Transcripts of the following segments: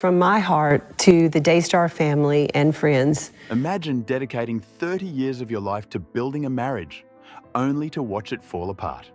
From my heart to the Daystar family and friends. Imagine dedicating 30 years of your life to building a marriage, only to watch it fall apart.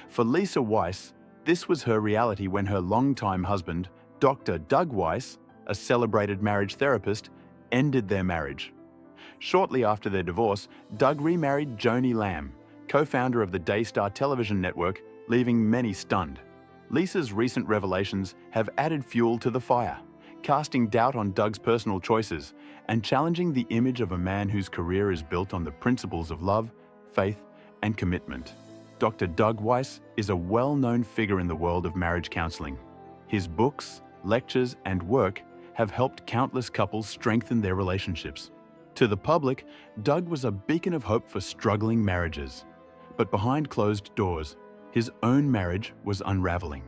For Lisa Weiss, this was her reality when her longtime husband, Dr. Doug Weiss, a celebrated marriage therapist, ended their marriage. Shortly after their divorce, Doug remarried Joni Lamb, co-founder of the Daystar television network, leaving many stunned. Lisa's recent revelations have added fuel to the fire, casting doubt on Doug's personal choices and challenging the image of a man whose career is built on the principles of love, faith, and commitment. Dr. Doug Weiss is a well-known figure in the world of marriage counseling. His books, lectures, and work have helped countless couples strengthen their relationships. To the public, Doug was a beacon of hope for struggling marriages. But behind closed doors, his own marriage was unraveling.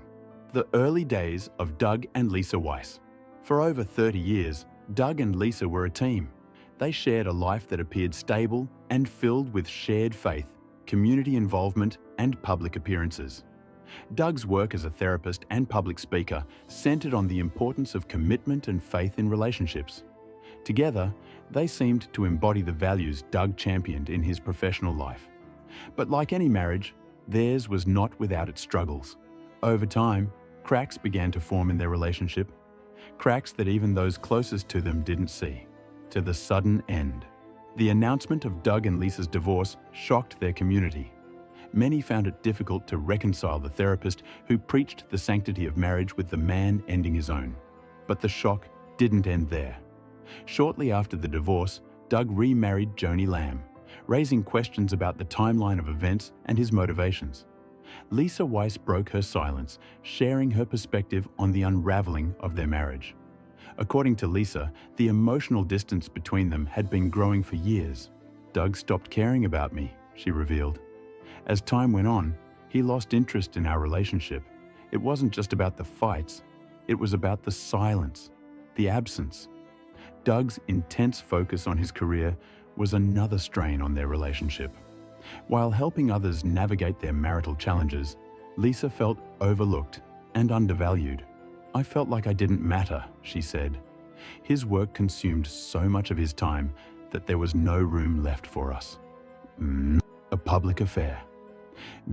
The early days of Doug and Lisa Weiss. For over 30 years, Doug and Lisa were a team. They shared a life that appeared stable and filled with shared faith, community involvement, and public appearances. Doug's work as a therapist and public speaker centered on the importance of commitment and faith in relationships. Together, they seemed to embody the values Doug championed in his professional life. But like any marriage, theirs was not without its struggles. Over time, cracks began to form in their relationship, cracks that even those closest to them didn't see, to the sudden end. The announcement of Doug and Lisa's divorce shocked their community. Many found it difficult to reconcile the therapist who preached the sanctity of marriage with the man ending his own. But the shock didn't end there. Shortly after the divorce, Doug remarried Joni Lamb, raising questions about the timeline of events and his motivations. Lisa Weiss broke her silence, sharing her perspective on the unraveling of their marriage. According to Lisa, the emotional distance between them had been growing for years. "Doug stopped caring about me," she revealed. As time went on, he lost interest in our relationship. It wasn't just about the fights, it was about the silence, the absence. Doug's intense focus on his career was another strain on their relationship. While helping others navigate their marital challenges, Lisa felt overlooked and undervalued. "I felt like I didn't matter," she said. His work consumed so much of his time that there was no room left for us. A public affair.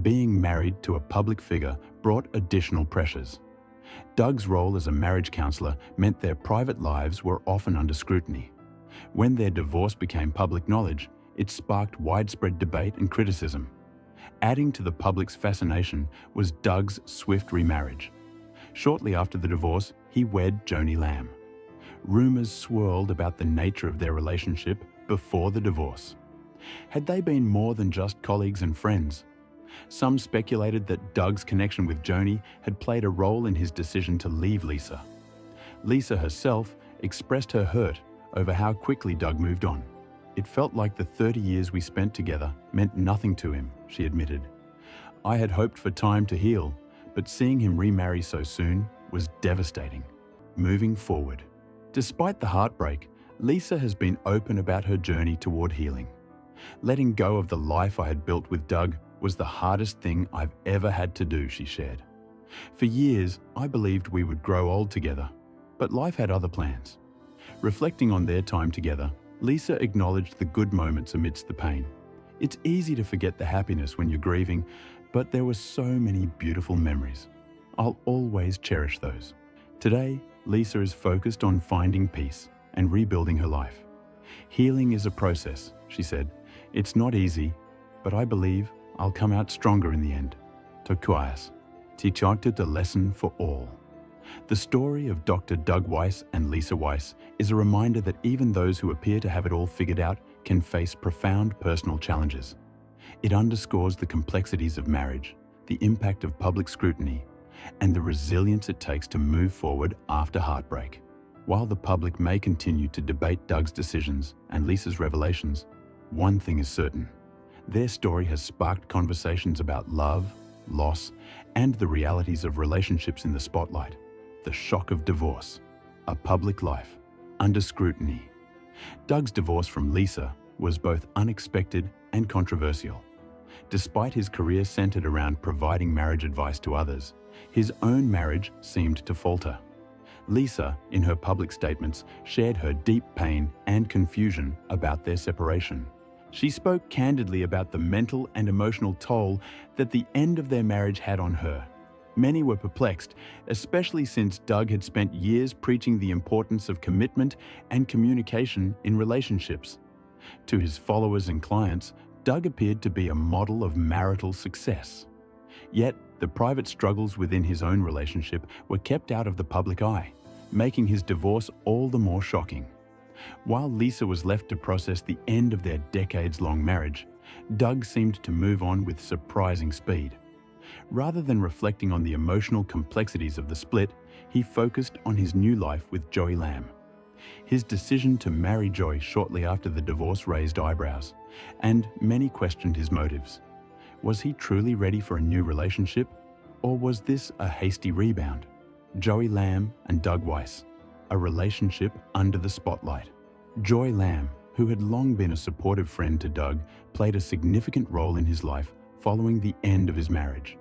Being married to a public figure brought additional pressures. Doug's role as a marriage counselor meant their private lives were often under scrutiny. When their divorce became public knowledge, it sparked widespread debate and criticism. Adding to the public's fascination was Doug's swift remarriage. Shortly after the divorce, he wed Joni Lamb. Rumors swirled about the nature of their relationship before the divorce. Had they been more than just colleagues and friends? Some speculated that Doug's connection with Joni had played a role in his decision to leave Lisa. Lisa herself expressed her hurt over how quickly Doug moved on. "It felt like the 30 years we spent together meant nothing to him," she admitted. "I had hoped for time to heal, but seeing him remarry so soon was devastating." Moving forward. Despite the heartbreak, Lisa has been open about her journey toward healing. "Letting go of the life I had built with Doug was the hardest thing I've ever had to do," she shared. "For years, I believed we would grow old together, but life had other plans." Reflecting on their time together, Lisa acknowledged the good moments amidst the pain. "It's easy to forget the happiness when you're grieving, but there were so many beautiful memories. I'll always cherish those." Today, Lisa is focused on finding peace and rebuilding her life. "Healing is a process," she said. "It's not easy, but I believe I'll come out stronger in the end." Tokuas, Tichatu the lesson for all. The story of Dr. Doug Weiss and Lisa Weiss is a reminder that even those who appear to have it all figured out can face profound personal challenges. It underscores the complexities of marriage, the impact of public scrutiny, and the resilience it takes to move forward after heartbreak. While the public may continue to debate Doug's decisions and Lisa's revelations, one thing is certain: their story has sparked conversations about love, loss, and the realities of relationships in the spotlight. The shock of divorce, a public life, under scrutiny. Doug's divorce from Lisa was both unexpected and controversial. Despite his career centered around providing marriage advice to others, his own marriage seemed to falter. Lisa, in her public statements, shared her deep pain and confusion about their separation. She spoke candidly about the mental and emotional toll that the end of their marriage had on her. Many were perplexed, especially since Doug had spent years preaching the importance of commitment and communication in relationships. To his followers and clients, Doug appeared to be a model of marital success. Yet, the private struggles within his own relationship were kept out of the public eye, making his divorce all the more shocking. While Lisa was left to process the end of their decades-long marriage, Doug seemed to move on with surprising speed. Rather than reflecting on the emotional complexities of the split, he focused on his new life with Joni Lamb. His decision to marry Joy shortly after the divorce raised eyebrows, and many questioned his motives. Was he truly ready for a new relationship, or was this a hasty rebound? Joni Lamb and Doug Weiss, a relationship under the spotlight. Joni Lamb, who had long been a supportive friend to Doug, played a significant role in his life following the end of his marriage.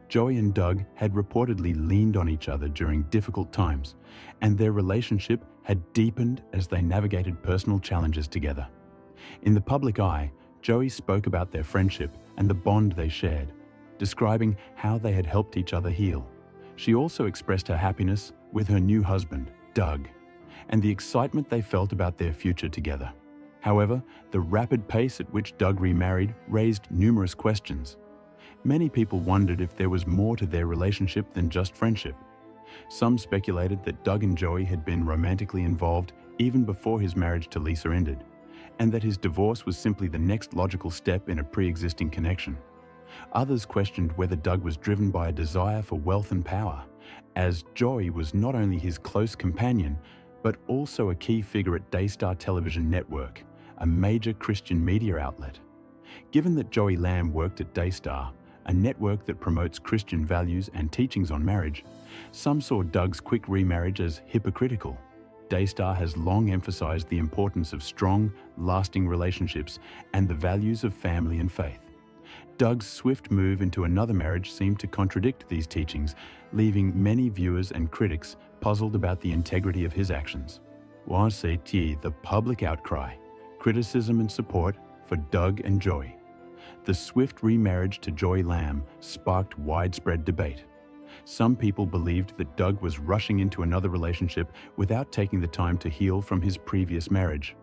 Joey and Doug had reportedly leaned on each other during difficult times, and their relationship had deepened as they navigated personal challenges together. In the public eye, Joey spoke about their friendship and the bond they shared, describing how they had helped each other heal. She also expressed her happiness with her new husband, Doug, and the excitement they felt about their future together. However, the rapid pace at which Doug remarried raised numerous questions. Many people wondered if there was more to their relationship than just friendship. Some speculated that Doug and Joey had been romantically involved even before his marriage to Lisa ended, and that his divorce was simply the next logical step in a pre-existing connection. Others questioned whether Doug was driven by a desire for wealth and power, as Joey was not only his close companion, but also a key figure at Daystar television network, a major Christian media outlet. Given that Joni Lamb worked at Daystar, a network that promotes Christian values and teachings on marriage, some saw Doug's quick remarriage as hypocritical. Daystar has long emphasized the importance of strong, lasting relationships and the values of family and faith. Doug's swift move into another marriage seemed to contradict these teachings, leaving many viewers and critics puzzled about the integrity of his actions. Voici the public outcry, criticism and support for Doug and Joy. The swift remarriage to Joni Lamb sparked widespread debate. Some people believed that Doug was rushing into another relationship without taking the time to heal from his previous marriage.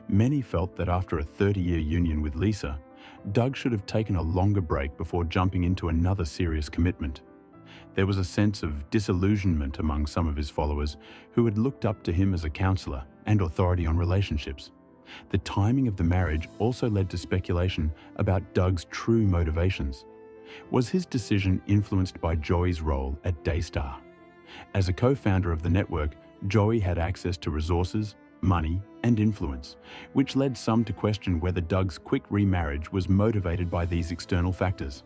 Many felt that after a 30-year union with Lisa, Doug should have taken a longer break before jumping into another serious commitment. There was a sense of disillusionment among some of his followers who had looked up to him as a counselor and authority on relationships. The timing of the marriage also led to speculation about Doug's true motivations. Was his decision influenced by Joey's role at Daystar? As a co-founder of the network, Joey had access to resources, money, and influence, which led some to question whether Doug's quick remarriage was motivated by these external factors.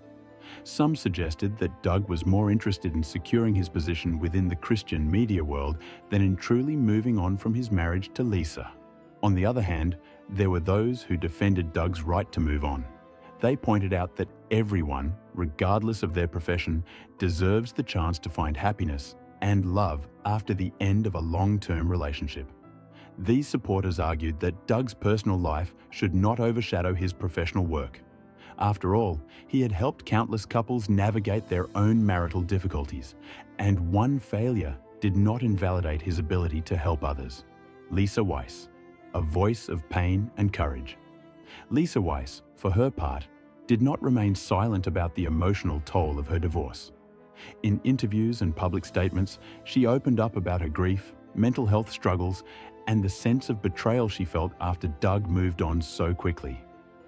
Some suggested that Doug was more interested in securing his position within the Christian media world than in truly moving on from his marriage to Lisa. On the other hand, there were those who defended Doug's right to move on. They pointed out that everyone, regardless of their profession, deserves the chance to find happiness and love after the end of a long-term relationship. These supporters argued that Doug's personal life should not overshadow his professional work. After all, he had helped countless couples navigate their own marital difficulties, and one failure did not invalidate his ability to help others. Lisa Weiss, a voice of pain and courage. Lisa Weiss, for her part, did not remain silent about the emotional toll of her divorce. In interviews and public statements, she opened up about her grief, mental health struggles, and the sense of betrayal she felt after Doug moved on so quickly.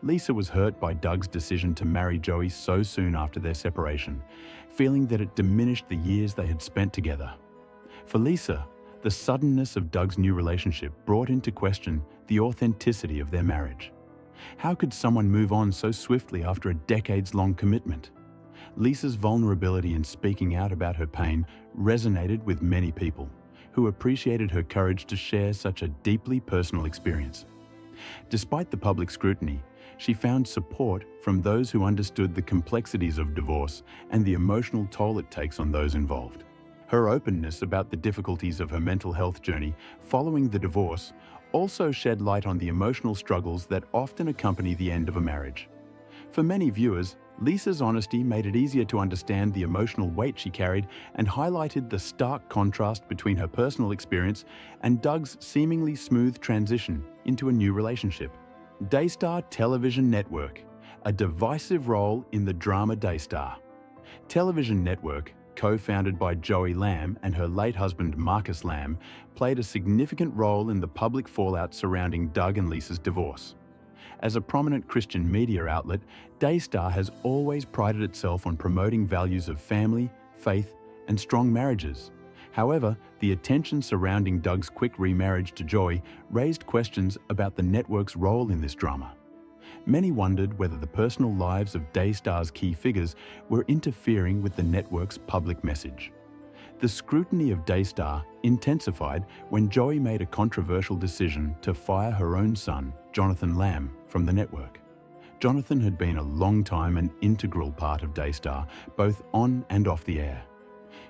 Lisa was hurt by Doug's decision to marry Joey so soon after their separation, feeling that it diminished the years they had spent together. For Lisa, the suddenness of Doug's new relationship brought into question the authenticity of their marriage. How could someone move on so swiftly after a decades-long commitment? Lisa's vulnerability in speaking out about her pain resonated with many people, who appreciated her courage to share such a deeply personal experience. Despite the public scrutiny, she found support from those who understood the complexities of divorce and the emotional toll it takes on those involved. Her openness about the difficulties of her mental health journey following the divorce also shed light on the emotional struggles that often accompany the end of a marriage. For many viewers, Lisa's honesty made it easier to understand the emotional weight she carried and highlighted the stark contrast between her personal experience and Doug's seemingly smooth transition into a new relationship. Daystar Television Network, a divisive role in the drama Daystar. Television Network, co-founded by Joni Lamb and her late husband Marcus Lamb, played a significant role in the public fallout surrounding Doug and Lisa's divorce. As a prominent Christian media outlet, Daystar has always prided itself on promoting values of family, faith, and strong marriages. However, the attention surrounding Doug's quick remarriage to Joy raised questions about the network's role in this drama. Many wondered whether the personal lives of Daystar's key figures were interfering with the network's public message. The scrutiny of Daystar intensified when Joy made a controversial decision to fire her own son, Jonathan Lamb, from the network. Jonathan had been a long-time and integral part of Daystar, both on and off the air.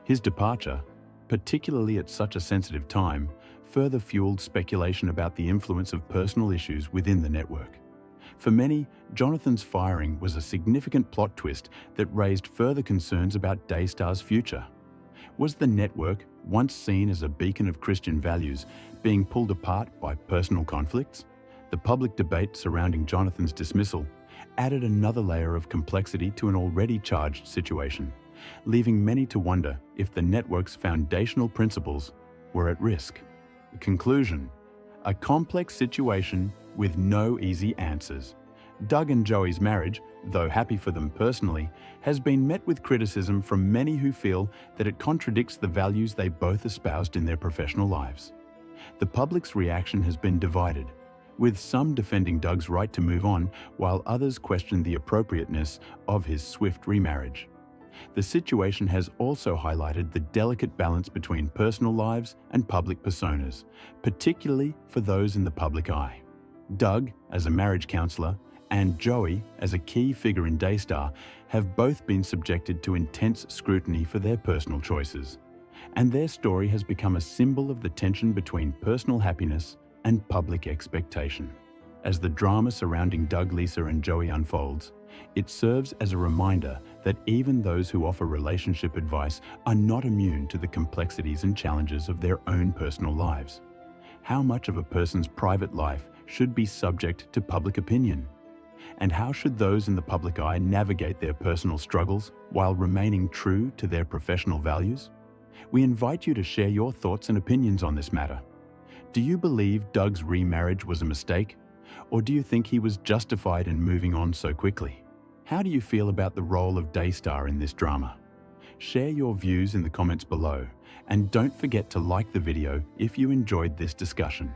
His departure, particularly at such a sensitive time, further fueled speculation about the influence of personal issues within the network. For many, Jonathan's firing was a significant plot twist that raised further concerns about Daystar's future. Was the network, once seen as a beacon of Christian values, being pulled apart by personal conflicts? The public debate surrounding Jonathan's dismissal added another layer of complexity to an already charged situation, leaving many to wonder if the network's foundational principles were at risk. Conclusion: a complex situation with no easy answers. Doug and Joey's marriage, though happy for them personally, has been met with criticism from many who feel that it contradicts the values they both espoused in their professional lives. The public's reaction has been divided, with some defending Doug's right to move on, while others question the appropriateness of his swift remarriage. The situation has also highlighted the delicate balance between personal lives and public personas, particularly for those in the public eye. Doug, as a marriage counselor, and Joey, as a key figure in Daystar, have both been subjected to intense scrutiny for their personal choices. And their story has become a symbol of the tension between personal happiness and public expectation. As the drama surrounding Doug, Lisa, and Joey unfolds, it serves as a reminder that even those who offer relationship advice are not immune to the complexities and challenges of their own personal lives. How much of a person's private life should be subject to public opinion? And how should those in the public eye navigate their personal struggles while remaining true to their professional values? We invite you to share your thoughts and opinions on this matter. Do you believe Doug's remarriage was a mistake? Or do you think he was justified in moving on so quickly? How do you feel about the role of Daystar in this drama? Share your views in the comments below, and don't forget to like the video if you enjoyed this discussion.